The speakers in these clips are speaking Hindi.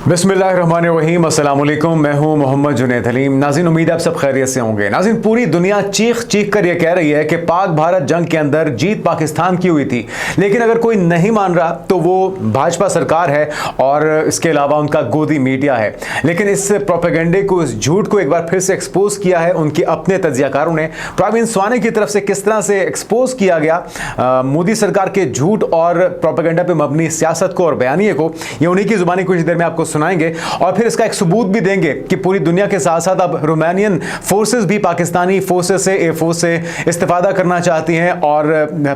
बिस्मिल्लाहिर्रहमानिर्रहीम, अस्सलाम वालेकुम। मैं हूं मोहम्मद जुनैद हलीम। नाज़रीन, उम्मीद है आप सब खैरियत से होंगे। नाज़रीन, पूरी दुनिया चीख चीख कर यह कह रही है कि पाक भारत जंग के अंदर जीत पाकिस्तान की हुई थी, लेकिन अगर कोई नहीं मान रहा तो वो भाजपा सरकार है और इसके अलावा उनका गोदी मीडिया है। लेकिन इस प्रोपेगेंडे को, इस झूठ को एक बार फिर से एक्सपोज किया है उनके अपने तज्जियाकारों ने। प्रवीण स्वाने की तरफ से किस तरह से एक्सपोज किया गया मोदी सरकार के झूठ और प्रोपेगेंडा पे मबनी सियासत को और बयानिए को, ये उन्हीं की जुबानी कुछ देर में आपको सुनाएंगे और फिर इसका एक सबूत भी देंगे कि पूरी दुनिया के साथ साथ अब रोमानियन फोर्सेस भी पाकिस्तानी फोर्सेस से, एयर फोर्स से इस्तेफादा करना चाहती हैं। और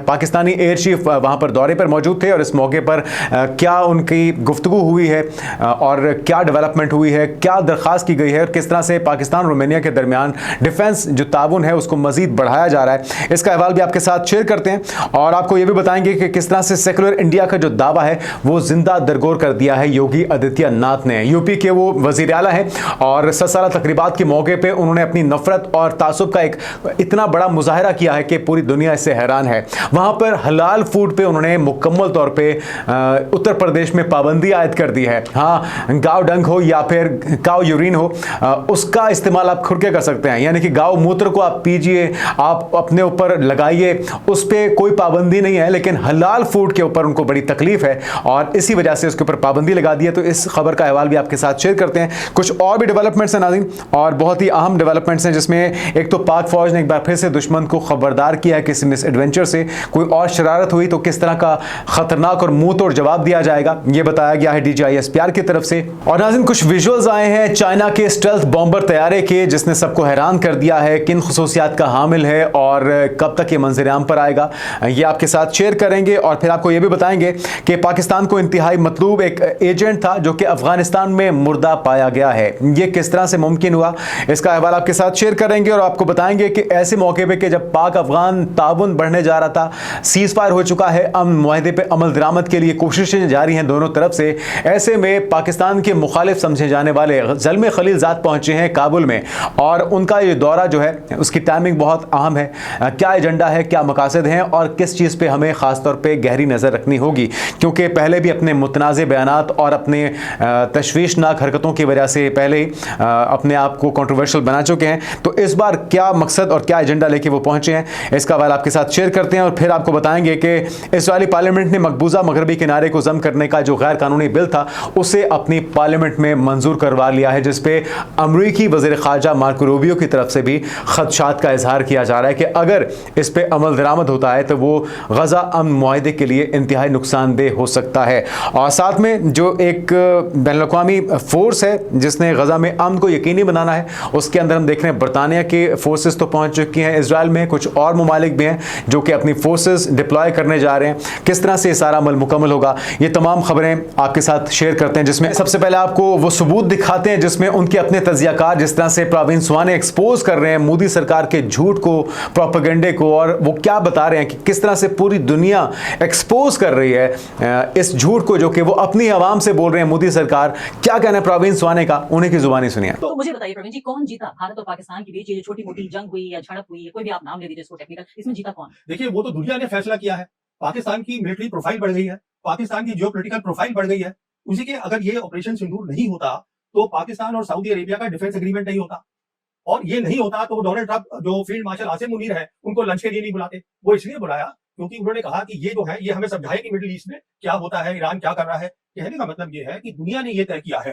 पाकिस्तानी एयर चीफ वहां पर दौरे पर मौजूद थे और इस मौके पर क्या उनकी गुफ्तगू हुई है और क्या डेवलपमेंट हुई है, क्या दरख्वास्त की गई है और किस तरह से पाकिस्तान रोमानिया के दरमियान डिफेंस जो ताउन है उसको मजीद बढ़ाया जा रहा है, इसका अहवाल भी आपके साथ शेयर करते हैं। और आपको यह भी बताएंगे कि किस तरह से सेकुलर इंडिया का जो दावा है वो जिंदा दरगोर कर दिया है योगी आदित्यनाथ ने। यूपी के वो वजीर आला है और 7 साला तकरीबात के मौके पे उन्होंने अपनी नफरत और तासुब का एक इतना बड़ा मुजाहरा किया है कि पूरी दुनिया इससे हैरान है। वहां पर हलाल फूड पे उन्होंने मुकम्मल तौर पे उत्तर प्रदेश में पाबंदी आयद कर दी है। हाँ, गाव डंग हो या फिर काव यूरिन हो, उसका इस्तेमाल आप खुद के कर सकते हैं, यानी कि गाव मूत्र को आप पीजिए, आप अपने ऊपर लगाइए, उस पर कोई पाबंदी नहीं है। लेकिन हलाल फूड के ऊपर उनको बड़ी तकलीफ है और इसी वजह से उसके ऊपर पाबंदी लगा दी है। तो इस खबर का अहवाल भी आपके साथ शेयर करते हैं। कुछ और भी डेवलपमेंट्स हैं नाज़रीन, और बहुत ही अहम डेवलपमेंट्स हैं, जिसमें एक तो पाक फौज ने एक बार फिर से दुश्मन को खबरदार किया है किसी मिस एडवेंचर से कोई और शरारत हुई तो किस तरह का खतरनाक और मुंह तोड़ जवाब दिया जाएगा, यह बताया गया है DJI SPR की तरफ से। और नाज़रीन, कुछ विजुअल्स आए हैं चाइना के स्टेल्थ बॉम्बर तैयारे के, जिसने सबको हैरान कर दिया है, किन खुसूसियात का हामिल है और कब तक ये मंजर आम पर आएगा, ये आपके साथ शेयर करेंगे। और फिर आपको यह भी बताएंगे कि पाकिस्तान को इंतहाई मतलूब एक एजेंट था जो कि अफगानिस्तान में मुर्दा पाया गया है, यह किस तरह से मुमकिन हुआ, इसका अहवाल आपके साथ शेयर करेंगे। और आपको बताएंगे कि ऐसे मौके पे कि जब पाक अफगान ताउन बढ़ने जा रहा था, सीज फायर हो चुका है, अमन मुआहदे पे अमल दरामद के लिए कोशिशें जारी हैं दोनों तरफ से, ऐसे में पाकिस्तान के मुखालिफ समझे जाने वाले ज़ल्मे खलीलजाद पहुंचे हैं काबुल में और उनका ये दौरा जो है उसकी टाइमिंग बहुत अहम है। क्या एजेंडा है, क्या मकासद हैं और किस चीज़ पे हमें ख़ासतौर पे गहरी नज़र रखनी होगी, क्योंकि पहले भी अपने मुतनाज़ बयानात और अपने तशवीशनाक हरकतों की वजह से पहले ही अपने आप को कंट्रोवर्शियल बना चुके हैं। तो इस बार क्या मकसद और क्या एजेंडा लेके वो पहुंचे हैं, इसका हवाला आपके साथ शेयर करते हैं। और फिर आपको बताएंगे कि इजरायली पार्लियामेंट ने मकबूजा मगरबी किनारे को जम करने का जो गैर कानूनी बिल था उसे अपनी पार्लियामेंट में मंजूर करवा लिया है, जिसपे अमरीकी वज़ीर ख़ारजा मार्को रूबियो की तरफ से भी खदशात का इजहार किया जा रहा है कि अगर इस पर अमल दरामद होता है तो वो गज़ा अमन मुआहदे के लिए इंतहाई नुकसानदेह हो सकता है। और साथ में जो एक बैनुल-अक़वामी फोर्स है जिसने गज़ा में अमन को यकीनी बनाना है, उसके अंदर हम देख रहे हैं बरतानिया के फोर्सेस तो पहुंच चुकी हैं इजराइल में, कुछ और ममालिक भी हैं जो कि अपनी फोर्सेस डिप्लॉय करने जा रहे हैं। किस तरह से ये सारा अमल मुकम्मल होगा, ये तमाम खबरें आपके साथ शेयर करते हैं, जिसमें सबसे पहले आपको वो सबूत दिखाते हैं जिसमें उनके अपने तज्जियाकार, जिस तरह से प्रवीण स्वाने एक्सपोज कर रहे हैं मोदी सरकार के झूठ को, प्रोपेगेंडे को, और वो क्या बता रहे हैं कि किस तरह से पूरी दुनिया एक्सपोज कर रही है इस झूठ को जो कि वो अपनी आवाम से बोल रहे हैं मोदी सरकार। क्या कहना है प्रवीण स्वाने का, उन्हीं की जुबानी सुनिए। तो मुझे बताइए प्रवीण जी, कौन जीता भारत और पाकिस्तान के बीच? ये छोटी मोटी जंग हुई या झड़प हुई, कोई भी आप नाम ले दीजिए इसको टेक्निकल, इसमें जीता कौन? देखिए, वो तो दुनिया ने फैसला किया है। पाकिस्तान की मिलिट्री प्रोफाइल बढ़ गई है, पाकिस्तान की जियोपॉलिटिकल प्रोफाइल बढ़ गई है। उसी के अगर ये ऑपरेशन सिंदूर नहीं होता तो पाकिस्तान और सऊदी अरेबिया का डिफेंस एग्रीमेंट नहीं होता, और ये नहीं होता तो डोनाल्ड ट्रंप जो फील्ड मार्शल आसिम मुनीर है उनको लंच के लिए नहीं बुलाते। वो इसलिए बुलाया क्योंकि उन्होंने कहा कि ये जो है ये हमें समझाए कि मिडिल ईस्ट में क्या होता है, ईरान क्या कर रहा है। कहने का मतलब ये है कि दुनिया ने ये तय किया है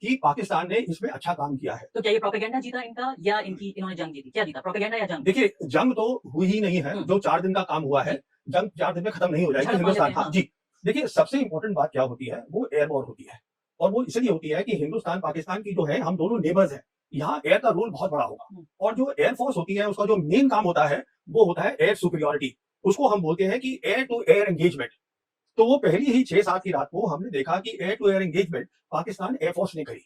कि पाकिस्तान ने इसमें अच्छा काम किया है। तो क्या ये प्रोपेगेंडा जीता इनका या इन्होंने जंग जीती? क्या जीता, प्रोपेगेंडा या जंग? देखिए, जंग तो हुई ही नहीं है, जो 4 दिन का काम हुआ है, जंग 4 दिन में खत्म नहीं हो जाएगी हिंदुस्तान। हाँ जी, देखिए सबसे इंपॉर्टेंट बात क्या होती है, वो एयर वॉर होती है, और वो इसलिए होती है कि हिंदुस्तान पाकिस्तान की जो है, हम दोनों नेबर्स हैं, यहाँ एयर का रोल बहुत बड़ा होगा। और जो एयरफोर्स होती है उसका जो मेन काम होता है वो होता है एयर सुपीरियोरिटी, उसको हम बोलते हैं कि एयर टू एयर एंगेजमेंट। तो वो पहली ही 6-7 की रात को हमने देखा कि air to air engagement Pakistan air force ने करी,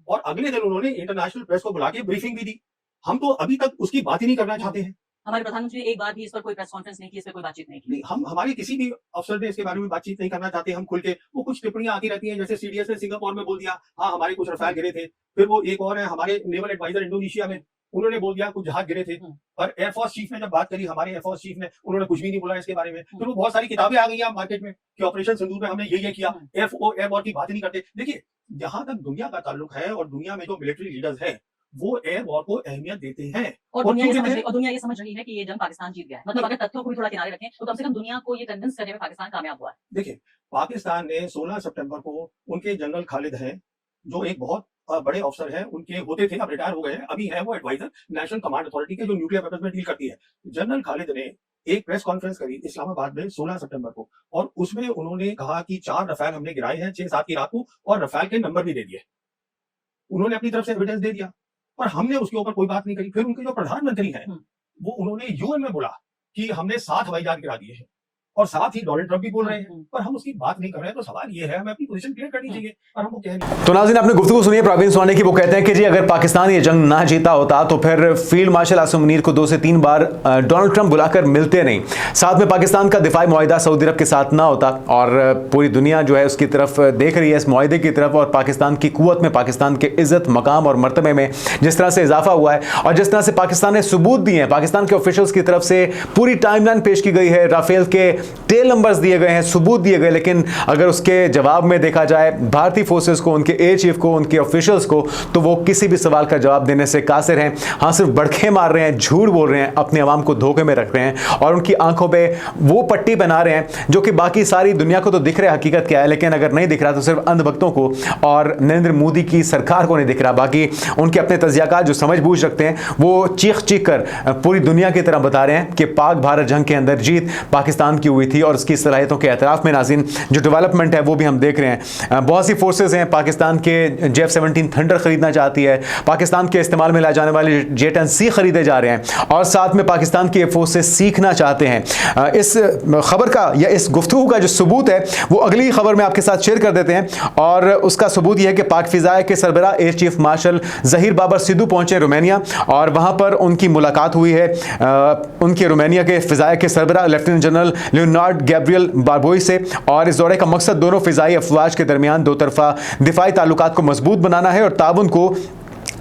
और अगले दिन उन्होंने इंटरनेशनल प्रेस को बुला के ब्रीफिंग भी दी। हम तो अभी तक उसकी बात ही नहीं करना चाहते हैं। हमारे प्रधानमंत्री ने एक बार भी इस पर कोई प्रेस कॉन्फ्रेंस नहीं की, इस पर कोई बातचीत नहीं की। नहीं, हम हमारे किसी भी अफसर ने इसके बारे में बातचीत नहीं करना चाहते। हम खुल के, वो कुछ टिप्पणियां आती रहती हैं, जैसे CDS ने सिंगापुर में बोल दिया हाँ हमारे कुछ रफाल गिरे थे, फिर वो एक और है हमारे नेवल एडवाइजर इंडोनेशिया में, उन्होंने बोल दिया कुछ जहाज गिरे थे। पर एयरफोर्स चीफ ने जब बात करी, हमारे एयरफोर्स चीफ ने, उन्होंने कुछ भी नहीं बोला इसके बारे में। फिर वो बहुत सारी किताबें आ गई हैं मार्केट में कि ऑपरेशन सिंदूर में हमने ये किया, एयर वॉर की बात ही नहीं करते। देखिए, जहां तक दुनिया का ताल्लुक है और दुनिया में जो मिलिट्री लीडर्स हैं वो एयर वॉर को अहमियत देते हैं। और और दुनिया ये क्योंकि समझ रही और दुनिया ये समझ रही है कि ये जंग पाकिस्तान जीत गया है। मतलब अगर तथ्यों को भी थोड़ा किनारे रखें तो कम से कम दुनिया को ये कन्विंस करने में पाकिस्तान कामयाब हुआ है। देखिए, पाकिस्तान ने 16 सितंबर को उनके जनरल खालिद हैं, जो एक बहुत बड़े अफसर हैं, उनके होते थे, अब रिटायर हो गए हैं, अभी है वो एडवाइजर नेशनल कमांड अथॉरिटी के, जो न्यूक्लियर वेपन्स में डील करती है। जनरल खालिद ने एक प्रेस कॉन्फ्रेंस करी इस्लामाबाद में 16 सितंबर को, और उसमें उन्होंने कहा कि 4 रफाल हमने गिराए हैं 6-7 की रात को, और रफाल के नंबर भी दे दिए। उन्होंने अपनी तरफ से एविडेंस दे दिया, पर हमने उसके ऊपर कोई बात नहीं करी। फिर उनके जो प्रधानमंत्री हैं, वो उन्होंने यूएन में बोला कि हमने 7 हवाई जहाज गिरा दिए हैं, और साथ ही डोनाल्ड ट्रंप भी बोल रहे हैं, पर हम उसकी बात नहीं कर रहे हैं। तो सवाल ये है, हमें अपनी पोजीशन क्लियर करनी चाहिए, और हम वो कह नहीं। तो नाज़रीन, आपने गुफ्तगू सुनी है प्रवीण सोनी की। वो कहते हैं कि जी अगर पाकिस्तान ये जंग ना जीता होता तो फिर फील्ड मार्शल आसिम मुनीर को 2 से 3 बार डोनाल्ड ट्रंप बुलाकर मिलते नहीं। साथ में पाकिस्तान का दिफाई मुआहिदा सऊदी अरब के साथ ना होता, और पूरी दुनिया जो है उसकी तरफ देख रही है, इस मुआहिदे की तरफ, और पाकिस्तान की कुव्वत में, पाकिस्तान के इज्जत, मकाम और मर्तबे में जिस तरह से इजाफा हुआ है, और जिस तरह से पाकिस्तान ने सबूत दिए हैं, पाकिस्तान के ऑफिशियल्स की तरफ से पूरी टाइमलाइन पेश की गई है, राफेल के टेल नंबर्स दिए गए हैं, सबूत दिए गए, लेकिन अगर उसके जवाब में देखा जाए भारतीय फोर्सेस को, उनके एयर चीफ को, उनके ऑफिशियल्स को, तो वो किसी भी सवाल का जवाब देने से कासिर हैं। हाँ, सिर्फ बड़खे मार रहे हैं, झूठ बोल रहे हैं, अपने अवाम को धोखे में रख रहे हैं, और उनकी आंखों पे वो पट्टी बना रहे हैं जो कि बाकी सारी दुनिया को तो दिख रहा है हकीकत क्या है, लेकिन अगर नहीं दिख रहा तो सिर्फ अंधभक्तों को और नरेंद्र मोदी की सरकार को नहीं दिख रहा। बाकी उनके अपने तज्जियाकार जो समझ बूझ रखते हैं, वो चीख चीख कर पूरी दुनिया की तरह बता रहे हैं कि पाक भारत जंग के अंदर जीत पाकिस्तान की हुई थी, और उसकी सलाहियतों के एतराफ़ में नाज़रीन जो डेवलपमेंट है वो भी हम देख रहे हैं। बहुत सी फोर्सेस हैं, पाकिस्तान के J-17 थंडर खरीदना चाहती है, पाकिस्तान के इस्तेमाल में लाए जाने वाले J-10C खरीदे जा रहे हैं, और साथ में पाकिस्तान की एयरफोर्स से सीखना चाहते हैं। इस खबर का या इस गुफ्तगू का जो सबूत है वो अगली खबर में आपके साथ शेयर कर देते हैं, और उसका सबूत यह है कि पाक फिजाए के सरबराह air chief marshal Zaheer Babar Sidhu पहुंचे रोमानिया, और वहां पर उनकी मुलाकात हुई है उनके रोमानिया के फिजाए के सरबराह लेफ्टिनेंट जनरल लियोनार्ड गैब्रियल बारबोई से। और इस दौरे का मकसद दोनों फिजाई अफवाज के दरमियान दो तरफा दिफाई ताल्लुकात को मजबूत बनाना है और ताउन को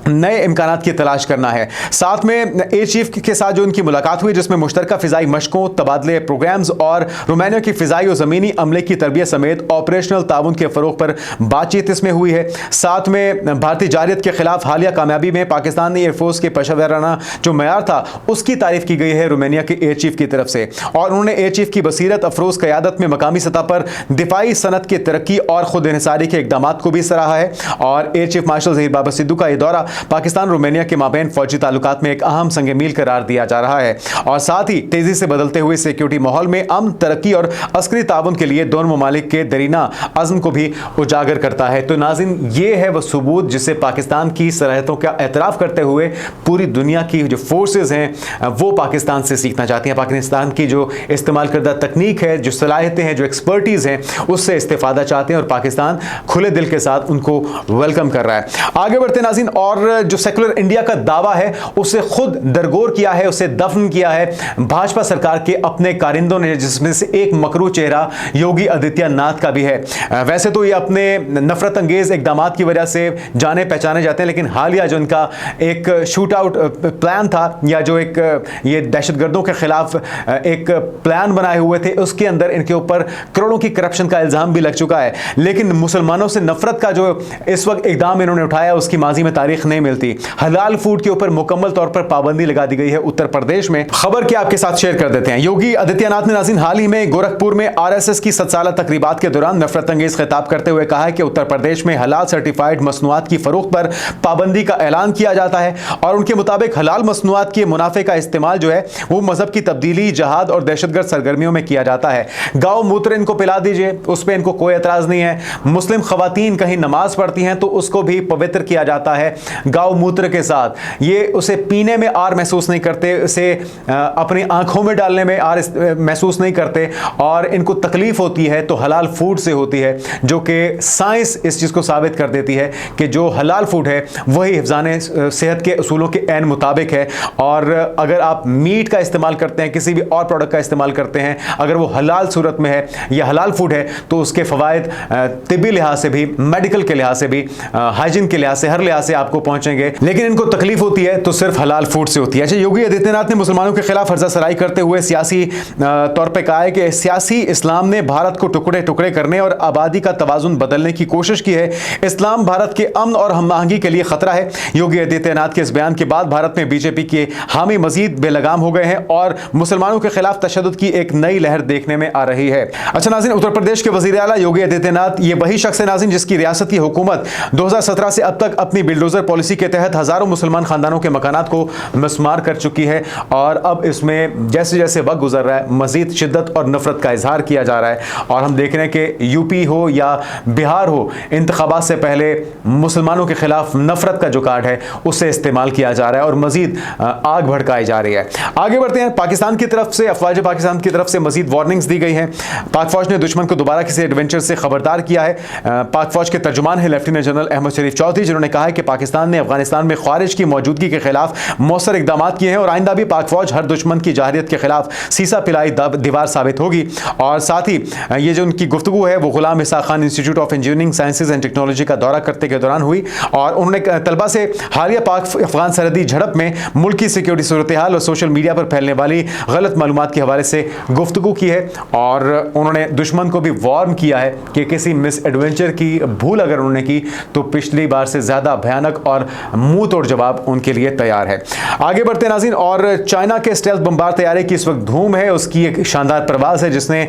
नए इम्कानात की तलाश करना है। साथ में एयर चीफ के साथ जो उनकी मुलाकात हुई, जिसमें मुश्तरका फिजाई मशकों, तबादले प्रोग्राम्स और रोमानिया की फिजाई और ज़मीनी अमले की तरबियत समेत ऑपरेशनल ताउन के फ़रोग पर बातचीत इसमें हुई है। साथ में भारतीय जारियत के खिलाफ हालिया कामयाबी में पाकिस्तानी एयरफोर्स के पेशेवराना जो मयार था उसकी तारीफ की गई है रोमानिया के एयर चीफ की तरफ से, और उन्होंने एयर चीफ की बसीरत अफरोज़ क़यादत में मकामी सतह पर दिफाई सनत की तरक्की और खुद इन्हिसारी के इक़दाम को भी सराहा है। और air chief marshal Zaheer Babar Sidhu का यह दौरा पाकिस्तान रोमानिया के माबैन फौजी ताल्लुकात में एक अहम संग मील करार दिया जा रहा है, और साथ ही तेजी से बदलते हुए सिक्योरिटी माहौल में अमन, तरक्की और अस्करी ताउन के लिए दोनों ममालिक के दरीना अज़्म को भी उजागर करता है। तो नाज़रीन, ये है वह सबूत जिसे पाकिस्तान की सलाहियतों का एतराफ़ करते हुए पूरी दुनिया की जो फोर्सेज हैं वो पाकिस्तान से सीखना चाहती हैं। पाकिस्तान की जो इस्तेमाल करदा तकनीक है, जो सलाहियतें हैं, जो एक्सपर्टीज़ हैं, उससे इस्तेफादा चाहते हैं, और पाकिस्तान खुले दिल के साथ उनको वेलकम कर रहा है। आगे बढ़ते नाज़रीन, और जो सेकुलर इंडिया का दावा है उसे खुद दरगोर किया है, उसे दफन किया है भाजपा सरकार के अपने कारिंदों ने, जिसमें से एक मकरू चेहरा योगी आदित्यनाथ का भी है। वैसे तो ये अपने नफरत अंगेज इकदाम की वजह से जाने पहचाने जाते हैं, लेकिन हालिया जो इनका एक शूट आउट प्लान था, या जो एक ये दहशतगर्दों के खिलाफ एक प्लान बनाए हुए थे, उसके अंदर इनके ऊपर करोड़ों की करप्शन का इल्जाम भी लग चुका है। लेकिन मुसलमानों से नफरत का जो इस वक्त इकदाम इन्होंने उठाया उसकी माजी में तारीख नहीं मिलती। हलाल फूड के ऊपर मुकम्मल तौर पर पाबंदी लगा दी गई है उत्तर प्रदेश में। खबर क्या आपके साथ शेयर कर देते हैं। योगी आदित्यनाथ ने नाज़रीन हाल ही में गोरखपुर में आरएसएस की 7 साला तकरीबात के दौरान नफरत अंगेज खिताब करते हुए कहा है कि उत्तर प्रदेश में हलाल सर्टिफाइड मसनूआत की फरोख्त पर पाबंदी का ऐलान किया जाता है, और उनके मुताबिक हलाल मसनूआत के मुनाफे का इस्तेमाल जो है वो मजहब की तब्दीली, जहाद और दहशतगर्द सरगर्मियों में किया जाता है। गाँव मूत्र इनको पिला दीजिए, उस पर इनको कोई एतराज नहीं है। मुस्लिम खवातीन कहीं नमाज पढ़ती हैं तो उसको भी पवित्र किया जाता है गाँव मूत्र के साथ। ये उसे पीने में आर महसूस नहीं करते, उसे अपनी आंखों में डालने में आर महसूस नहीं करते, और इनको तकलीफ होती है तो हलाल फूड से होती है, जो कि साइंस इस चीज़ को साबित कर देती है कि जो हलाल फूड है वही हिफ्ज़ाने सेहत के उसूलों के ऐन मुताबिक है। और अगर आप मीट का इस्तेमाल करते हैं, किसी भी और प्रोडक्ट का इस्तेमाल करते हैं, अगर वो हलाल सूरत में है या हलाल फूड है, तो उसके फ़वाइद तिब्बी लिहाज से भी, मेडिकल के लिहाज से भी, हाइजीन के लिहाज से, हर लिहाज से आपको पहुंचेंगे, लेकिन इनको तकलीफ होती है तो सिर्फ हलाल फूड से होती है। अच्छा, योगी आदित्यनाथ ने मुसलमानों के खिलाफ हर्जा सराई करते हुए सियासी तौर पे कहा है कि सियासी इस्लाम ने भारत को टुकड़े टुकड़े करने और आबादी का तवाजुन बदलने की कोशिश की है। इस्लाम भारत के अमन और हमआहंगी के लिए खतरा है। योगी आदित्यनाथ के इस बयान के बाद भारत में बीजेपी के हामी मजीद बेलगाम हो गए हैं और मुसलमानों के खिलाफ तशद्दुद की एक नई लहर देखने में आ रही है। अच्छा नाज़रीन, उत्तर प्रदेश के वज़ीर आला योगी आदित्यनाथ ये वही शख्स है नाज़रीन जिसकी रियासती हुकूमत 2017 से अब तक अपनी बिल्डोजर पॉलिसी के तहत हजारों मुसलमान खानदानों के मकानात को मिसमार कर चुकी है और अब इसमें जैसे जैसे वक्त गुजर रहा है मजीद शिद्दत और नफरत का इजहार किया जा रहा है। और हम देख रहे हैं कि यूपी हो या बिहार हो, इंतखाबात से पहले मुसलमानों के खिलाफ नफरत का जो कार्ड है उसे इस्तेमाल किया जा रहा है और मजीद आग भड़काई जा रही है। आगे बढ़ते हैं, पाकिस्तान की तरफ से अफवाज पाकिस्तान की तरफ से मजीद वार्निंग्स दी गई हैं। पाक फौज ने दुश्मन को दोबारा किसी एडवेंचर से खबरदार किया है। पाक फौज के तर्जुमान है लेफ्टिनेंट जनरल अहमद शरीफ चौधरी, जिन्होंने कहा है कि पाकिस्तान ने अफगानिस्तान में ख्वारिज की मौजूदगी के खिलाफ मौसर इकदाम किए हैं और आइंदा भी पाक फौज हर दुश्मन की जाहिरियत के खिलाफ सीसा पिलाई दीवार साबित होगी। और साथ ही ये जो उनकी गुफ्तगू है वो गुलाम इसा Khan institute of engineering sciences and technology का दौरा करते के दौरान हुई और उन्होंने तलबा से हालिया पाक अफगान सरहदी झड़प में मुल्की सिक्योरिटी सूरत हाल और सोशल मीडिया पर फैलने वाली गलत मालूमात के हवाले से गुफ्तगू की है और उन्होंने दुश्मन को भी वार्न किया है कि किसी मिस एडवेंचर की भूल अगर उन्होंने की तो पिछली बार से ज्यादा भयानक और मुंह तोड़ जवाब उनके लिए तैयार है। आगे बढ़ते नाज़रीन, और चाइना के स्टेल्थ बमबार तैयारी की इस वक्त धूम है। उसकी एक शानदार प्रवास है जिसने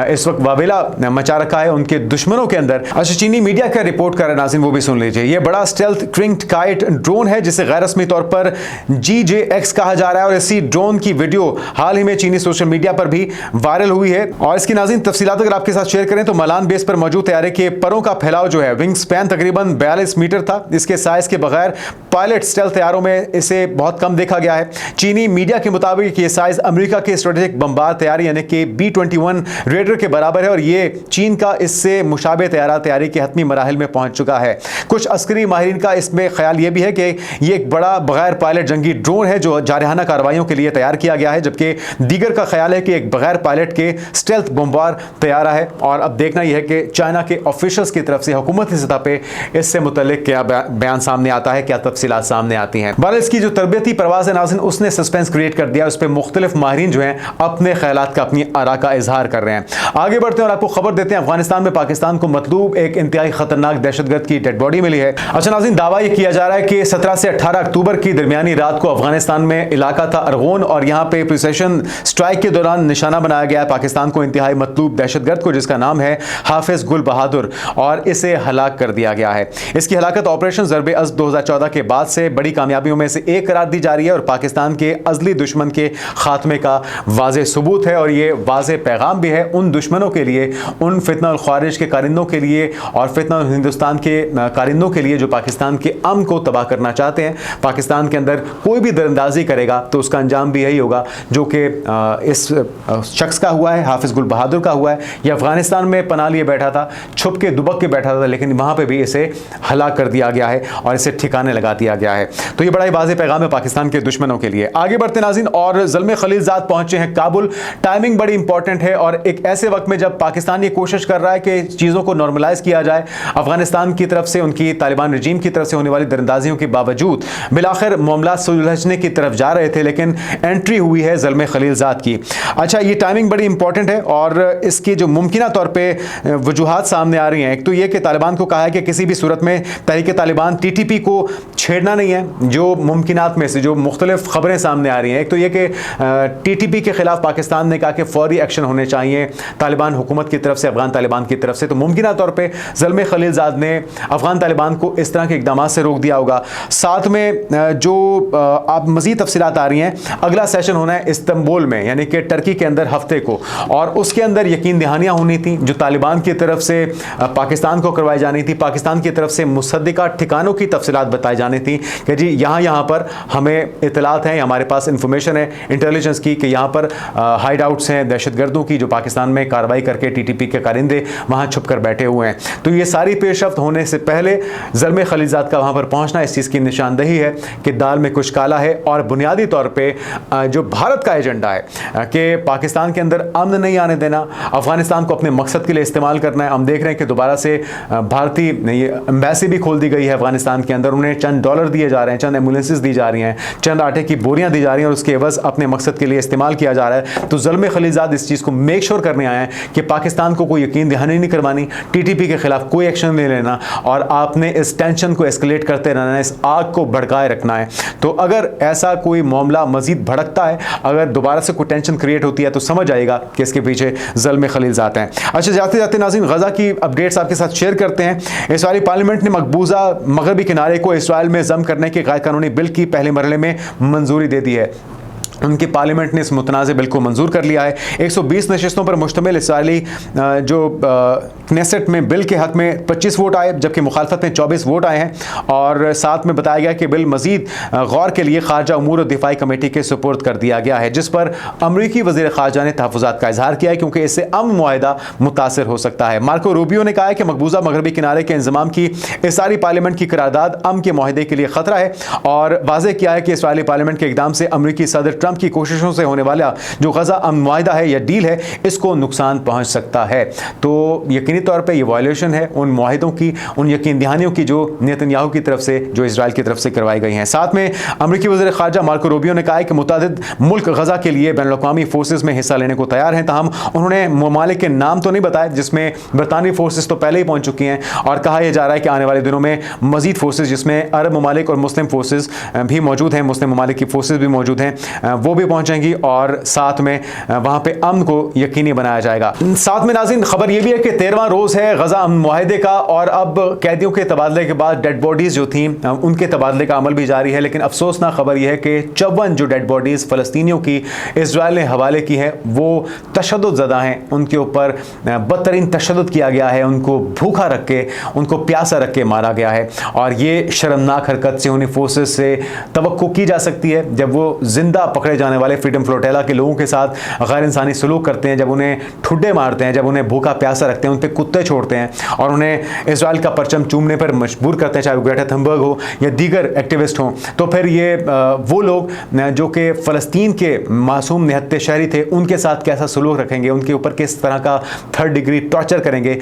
इस वक्त वावेला मचा रखा है उनके दुश्मनों के अंदर। अच्छा, चीनी मीडिया का रिपोर्ट कर रहा है नाज़रीन, वो भी सुन लीजिए। ये बड़ा स्टेल्थ ट्विंक्ड काइट ड्रोन है जिसे गैर रस्मी तौर पर GJX कहा जा रहा है और इसी ड्रोन की वीडियो हाल ही में चीनी सोशल मीडिया पर भी वायरल हुई है। और इसकी नाज़रीन तफसीलात अगर आपके साथ शेयर करें तो मलान बेस पर मौजूद तैयारी के परों का फैलाव जो है, विंग स्पैन तकरीबन 42 मीटर था। इसके साइज के बगैर पायलट स्टेल्थ तैयारों में इसे बहुत कम देखा गया है। चीनी मीडिया के मुताबिक ये साइज अमेरिका के स्ट्रेटेजिक बमबार तैयारी यानी कि B-21 रेडर के बराबर है और ये चीन का इससे मुशाबे तैयारी के हतमी मराहिल में पहुंच चुका है। कुछ अस्करी माहिरीन का इसमें ख्याल ये भी है कि ये एक बड़ा बगैर पायलट जंगी ड्रोन है जो जारहाना कार्रवाइयों के लिए तैयार किया गया है, जबकि दीगर का ख्याल है कि एक बगैर पायलट के स्टेल्थ बमबार तैयारा है। और अब देखना यह है कि चाइना के ऑफिशियल्स की तरफ से हुकूमती सतह पे इससे मुतल्लिक क्या बयान सामने आता है, क्या तफसीलात सामने आती हैं। बहरहाल इसकी जो तरबियती प्रवास है नाज़रीन उसने सस्पेंस क्रिएट कर दिया। उस पर मुख्तलिफ माहिरीन जो हैं अपने ख्यालात का, अपनी आरा का इजहार कर रहे हैं। आगे बढ़ते हैं और आपको खबर देते हैं, अफगानिस्तान में पाकिस्तान को मतलूब एक इंतहाई खतरनाक दहशतगर्द की डेड बॉडी मिली है। अच्छा नाज़रीन, दावा यह किया जा रहा है कि 17 से 18 अक्टूबर की दरमियानी रात को अफगानिस्तान में इलाका था अरगोन और यहाँ पे प्रिसिशन स्ट्राइक के दौरान निशाना बनाया गया है पाकिस्तान को इंतहाई मतलूब दहशतगर्द को, जिसका नाम है हाफिज गुल बहादुर, और इसे हलाक कर दिया गया है। इसकी हलाकत ऑपरेशन ज़रबे अज़्द 2014 के बाद से बड़ी कामयाबियों में से एक करार दी जा रही है और पाकिस्तान के अजली दुश्मन के खात्मे का वाज़े सबूत है और ये वाज़े पैगाम भी है उन दुश्मनों के लिए, उन फितना ख्वारिज के कारिंदों के लिए और फितना हिंदुस्तान के कारिंदों के लिए जो पाकिस्तान के अमन को तबाह करना चाहते हैं। पाकिस्तान के अंदर कोई भी दरअंदाजी करेगा तो उसका अंजाम भी यही होगा जो कि इस शख्स का हुआ है, हाफिज गुल बहादुर का हुआ है। यह अफगानिस्तान में पनाह लिए बैठा था, छुप के दुबक के बैठा था, लेकिन वहाँ पर भी इसे हलाक कर दिया गया है और इसे ठिकाने लगा दिया गया है। तो ये बड़ा ही वाज़ेह पैगाम है पाकिस्तान के दुश्मनों के लिए। आगे बढ़ते नाज़रीन, और ज़ल्मे खलीलज़ाद पहुंचे हैं काबुल। टाइमिंग बड़ी इंपॉर्टेंट है और एक ऐसे वक्त में जब पाकिस्तान ये कोशिश कर रहा है कि चीज़ों को नॉर्मलाइज किया जाए, अफगानिस्तान की तरफ से, उनकी तालिबान रजीम की तरफ से होने वाली दरअंदाजियों के बावजूद बिलाखिर मामला सुलझने की तरफ जा रहे थे, लेकिन एंट्री हुई है ज़ल्मे खलीलज़ाद की। अच्छा, ये टाइमिंग बड़ी इंपॉर्टेंट है और इसकी जो मुमकिन तौर पर वजूहात सामने आ रही हैं, एक तो ये कि तालिबान को कहा है कि किसी भी सूरत में तहरीक तालिबान TTP को छेड़ना नहीं है। जो मुमकिनात में से जो मुख्तलिफ खबरें सामने आ रही हैं, एक तो ये कि TTP के खिलाफ पाकिस्तान ने कहा कि फौरी एक्शन होने चाहिए तालिबान हुकूमत की तरफ से, अफगान तालिबान की तरफ से। तो मुमकिन तौर पे ज़ल्मे खलीलज़ाद ने अफगान तालिबान को इस तरह के इकदाम से रोक दिया होगा। साथ में जो आप मज़ीद तफसीलात आ रही हैं, अगला सेशन होना है इस्तांबुल में यानी कि टर्की के अंदर हफ्ते को, और उसके अंदर यकीन दहानियाँ होनी थी जो तालिबान की तरफ से पाकिस्तान को करवाई जानी थी, पाकिस्तान की तरफ से मुसद्दिका ठिकानों की तफसीलात बताई जानी थी कि जी यहाँ पर हमें इतलात हैं, हमारे पास इंफॉर्मेशन है इंटेलिजेंस की कि यहाँ पर हाइड आउट्स हैं दहशतगर्दों की जो पाकिस्तान में कार्रवाई करके TTP के कारिंदे वहाँ छुप कर बैठे हुए हैं। तो ये सारी पेशरफ्त होने से पहले ज़ल्मे खलीलज़ाद का वहाँ पर पहुँचना इस चीज़ की निशानदही है कि दाल में कुछ काला है। और बुनियादी तौर पर जो भारत का एजेंडा है कि पाकिस्तान के अंदर अमन नहीं आने देना, अफगानिस्तान को अपने मकसद के लिए इस्तेमाल करना है। हम देख रहे हैं कि दोबारा से भारतीय एम्बेसी भी खोल दी गई है अफगानिस्तान के अंदर अगर उन्हें चंद डॉलर दिए जा रहे हैं, चंद एम्बुलेंसेज दी जा रही हैं, चंद आटे की बोरियां दी जा रही हैं और उसके एवज अपने मकसद के लिए इस्तेमाल किया जा रहा है, तो ज़ुल्म खलीलज़ाद इस चीज़ को मेक श्योर करने आए हैं कि पाकिस्तान को कोई यकीन दहानी नहीं करवानी, टीटीपी के खिलाफ कोई एक्शन नहीं लेना और आपने इस टेंशन को एस्केलेट करते रहना है, इस आग को भड़काए रखना है। तो अगर ऐसा कोई मामला मजीद भड़कता है, अगर दोबारा से कोई टेंशन क्रिएट होती है, तो समझ आएगा कि इसके पीछे ज़ुल्म खलीलज़ाद हैं। अच्छा, जाते जाते नाज़रीन गज़ा की अपडेट्स आपके साथ शेयर करते हैं। इसराइली पार्लियामेंट ने मकबूजा मगरबी किनारे को इसराइल में ज़म करने के गैर कानूनी बिल की पहले मरहले में मंजूरी दे दी है। उनकी पार्लियामेंट ने इस मुतनाज़ बिल को मंजूर कर लिया है। 120 नशिस्तों पर मुश्तमिल इसराइली जो कनेसेट में बिल के हक में 25 वोट आए, जबकि मुखालफत में 24 वोट आए हैं। और साथ में बताया गया कि बिल मजीद गौर के लिए खारजा उमूर और दिफाई कमेटी के सुपुर्द कर दिया गया है, जिस पर अमरीकी वज़ीर खारजा ने तहफ़्फ़ुज़ात का इजहार किया है, क्योंकि इससे अमन मुआहिदा मुतासर हो सकता है। मार्को रूबियो ने कहा है कि मकबूजा मगरबी किनारे के इंज़माम की इसराइली पार्लियामेंट की करारदाद अमन के मुआहिदे के लिए ख़तरा है और वाज़ेह किया है कि इसराइली पार्लियामेंट के इक़दाम से अमरीकी सदर ट्रंप की कोशिशों से होने वाला जो गज़ा अमन मुआहिदा है या डील है, इसको नुकसान पहुंच सकता है। तो यकीनी तौर पे ये वायलेशन है उन मुआहिदों की, उन यकीन दहानियों की जो नेतन्याहू की तरफ से, जो इजराइल की तरफ से करवाई गई हैं। साथ में अमरीकी वज़ीर ख़ारजा मार्को रूबियो ने कहा है कि मुतादिद मुल्क गज़ा के लिए बैनुल-अक़वामी फोर्सेस में हिस्सा लेने को तैयार हैं, ताहम उन्होंने ममालिक के नाम तो नहीं बताए जिसमें बरतानवी फोर्सेस तो पहले ही पहुंच चुकी हैं और कहा यह जा रहा है कि आने वाले दिनों में मजीद फोर्सेस जिसमें अरब ममालिक और मुस्लिम फोर्सेस भी मौजूद हैं, मुस्लिम ममालिक की फोर्सेस भी मौजूद हैं, वो भी पहुंचेंगी और साथ में वहां पे अमन को यकीनी बनाया जाएगा। साथ में नाज़रीन खबर यह भी है कि 13वां रोज़ है गज़ा अमन मुआहिदे का और अब कैदियों के तबादले के बाद डेड बॉडीज़ जो थी उनके तबादले का अमल भी जारी है। लेकिन अफसोसनाक खबर यह है कि 54 जो डेड बॉडीज़ फ़लस्तीनियों की इजराइल ने हवाले की है वो तशद्दुद ज़दा हैं, उनके ऊपर बदतरीन तशद्दुद किया गया है, उनको भूखा रख के, उनको प्यासा रख के मारा गया है। और ये शर्मनाक हरकत से उन्हें फोर्सेस से तवक्को की जा सकती है जब वो जिंदा पकड़े जाने वाले फ्रीडम फ्लोटेला के लोगों के साथ गैर इंसानी सलूक करते हैं, जब उन्हें ठुड्डे मारते हैं, जब उन्हें भूखा प्यासा रखते हैं, उन पर कुत्ते छोड़ते हैं और उन्हें इजराइल का परचम चूमने पर मजबूर करते हैं, चाहे वो ग्रेटा थनबर्ग हो या दीगर एक्टिविस्ट हों। तो फिर ये वो लोग जो कि फ़लस्तीन के मासूम निहत्ते शहरी थे उनके साथ कैसा सलूक रखेंगे, उनके ऊपर किस तरह का 3rd डिग्री टॉर्चर करेंगे,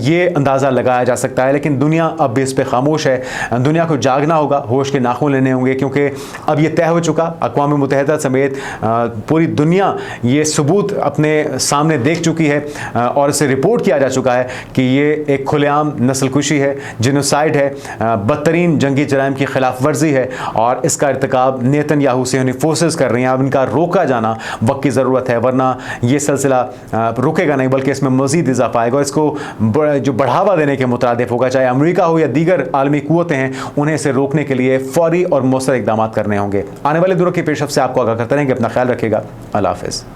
ये अंदाज़ा लगाया जा सकता है। लेकिन दुनिया अब भी इस पर खामोश है। दुनिया को जागना होगा, होश के नाखून लेने होंगे, क्योंकि अब ये तय हो चुका, अक़वाम मुत्तहिदा समेत पूरी दुनिया ये सबूत अपने सामने देख चुकी है और इसे रिपोर्ट किया जा चुका है कि ये एक खुलेआम नस्लकुशी है, जिनोसाइड है, बदतरीन जंगी जराइम की खिलाफ वर्जी है और इसका इर्तिकाब नेतन्याहू सियोनी फोर्सेस कर रही हैं। अब इनका रोका जाना वक्त की ज़रूरत है, वरना ये सिलसिला रुकेगा नहीं बल्कि इसमें मज़ीद इजाफा आएगा। इसको जो बढ़ावा देने के मुताबिक होगा, चाहे अमेरिका हो या दीगर आलमी क़ुव्वतें हैं, उन्हें इसे रोकने के लिए फौरी और मौसर इक़दामात करने होंगे। आने वाले दिनों की पेशरफ़्त से आपको आगाह करते रहेंगे। अपना ख्याल रखिएगा। अल्लाह हाफ़िज़।